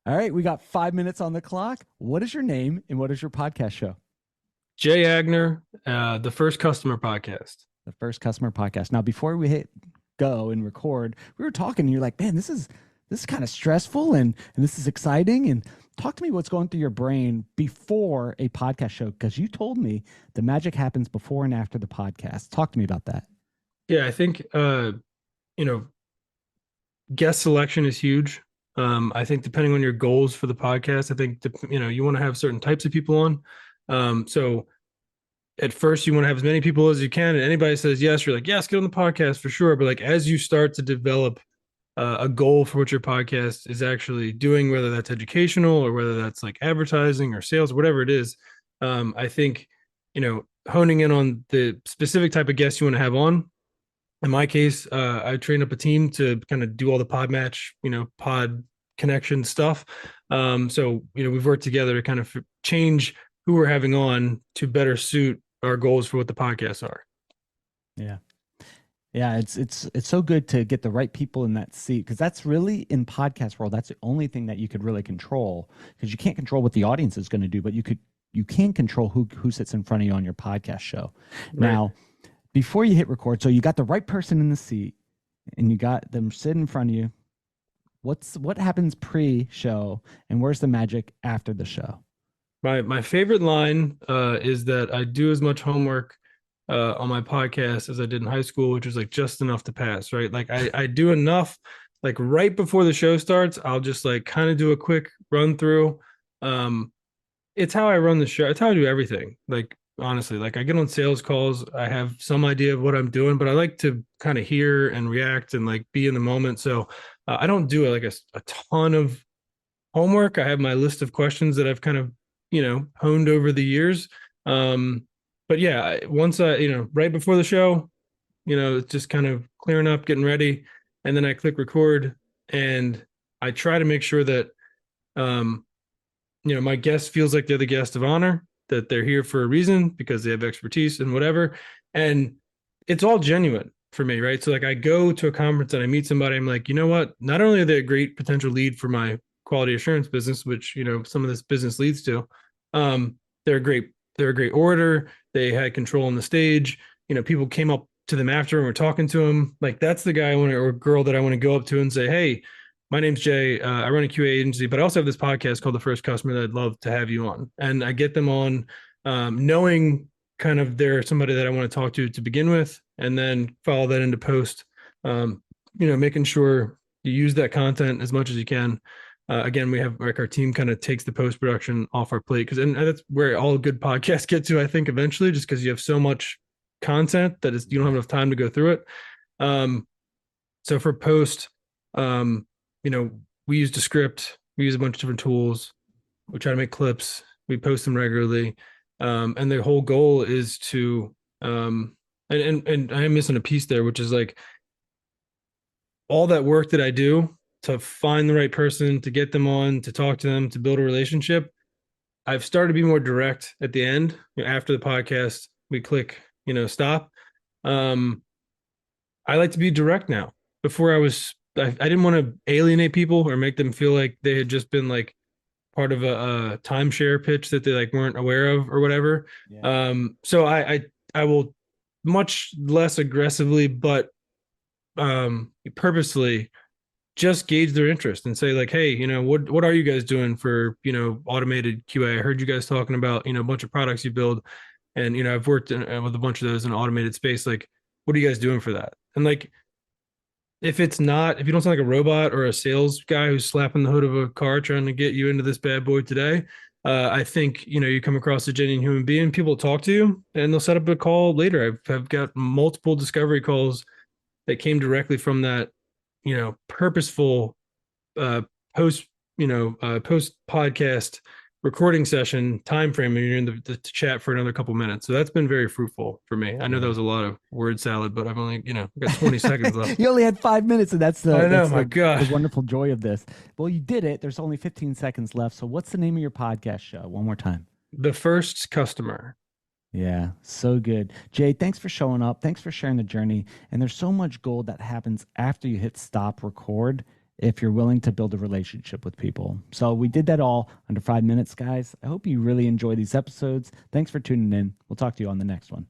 All right, we got 5 minutes on the clock. What is your name and what is your podcast show? Jay Aigner, the First Customer Podcast. The First Customer Podcast. Now, before we hit go and record, we were talking and you're like, man, this is kind of stressful and this is exciting. And talk to me what's going through your brain before a podcast show, because you told me the magic happens before and after the podcast. Talk to me about that. Yeah, I think you know, guest selection is huge. I think depending on your goals for the podcast, I think you want to have certain types of people on. So at first you want to have as many people as you can, and anybody says yes, you're like, yes, get on the podcast for sure. But like as you start to develop a goal for what your podcast is actually doing, whether that's educational or whether that's like advertising or sales, whatever it is, I think honing in on the specific type of guests you want to have on. In my case, I train up a team to kind of do all the pod match, pod connection stuff. So we've worked together to kind of change who we're having on to better suit our goals for what the podcasts are. Yeah. Yeah, it's so good to get the right people in that seat, because that's really in podcast world. That's the only thing that you could really control, because you can't control what the audience is going to do, but you can control who sits in front of you on your podcast show. Right. Now, before you hit record, so you got the right person in the seat and you got them sitting in front of you. What happens pre-show and where's the magic after the show? My favorite line is that I do as much homework on my podcast as I did in high school, which is like just enough to pass, right? Like I do enough, like right before the show starts, I'll just like kind of do a quick run through. Um, it's how I run the show. It's how I do everything. Like honestly, like I get on sales calls, I have some idea of what I'm doing, but I like to kind of hear and react and like be in the moment. So I don't do like a ton of homework. I have my list of questions that I've kind of honed over the years. But yeah, once right before the show, it's just kind of clearing up, getting ready, and then I click record, and I try to make sure that um, my guest feels like they're the guest of honor, that they're here for a reason because they have expertise and whatever, and it's all genuine for me, right? So like I go to a conference and I meet somebody, I'm like, you know what? Not only are they a great potential lead for my quality assurance business, which some of this business leads to, um, they're great. They're a great orator. They had control on the stage. People came up to them after and were talking to them. Like that's the guy I want to, or girl that I want to go up to and say, hey, my name's Jay. I run a QA agency, but I also have this podcast called The First Customer that I'd love to have you on. And I get them on, knowing kind of they're somebody that I want to talk to begin with, and then follow that into post. Making sure you use that content as much as you can. Again, we have like our team kind of takes the post production off our plate, because and that's where all good podcasts get to, I think, eventually, just because you have so much content that you don't have enough time to go through it. So for post, um, we use Descript, we use a bunch of different tools, we try to make clips, we post them regularly, and the whole goal is to and I'm missing a piece there, which is like all that work that I do to find the right person, to get them on, to talk to them, to build a relationship. I've started to be more direct at the end. After the podcast, we click, stop. Um, I like to be direct now. Before I didn't want to alienate people or make them feel like they had just been like part of a timeshare pitch that they like weren't aware of or whatever. Yeah. So I will much less aggressively, but purposely just gauge their interest and say like, hey, what are you guys doing for automated QA? I heard you guys talking about a bunch of products you build, and I've worked with a bunch of those in automated space. Like, what are you guys doing for that? And like, if you don't sound like a robot or a sales guy who's slapping the hood of a car trying to get you into this bad boy today, I think you come across a genuine human being. People talk to you and they'll set up a call later. I've got multiple discovery calls that came directly from that purposeful uh post post podcast recording session time frame, and you're in the chat for another couple minutes. So that's been very fruitful for me. I know that Yeah. was a lot of word salad, but I've only got 20 seconds left. You only had 5 minutes, and that's the I know, that's my the god. wonderful joy of this. Well, you did it. There's only 15 seconds left. So what's the name of your podcast show? One more time. The First Customer. Yeah, so good. Jay, thanks for showing up. Thanks for sharing the journey. And there's so much gold that happens after you hit stop record. if you're willing to build a relationship with people. So we did that all under 5 minutes, guys. I hope you really enjoy these episodes. Thanks for tuning in. We'll talk to you on the next one.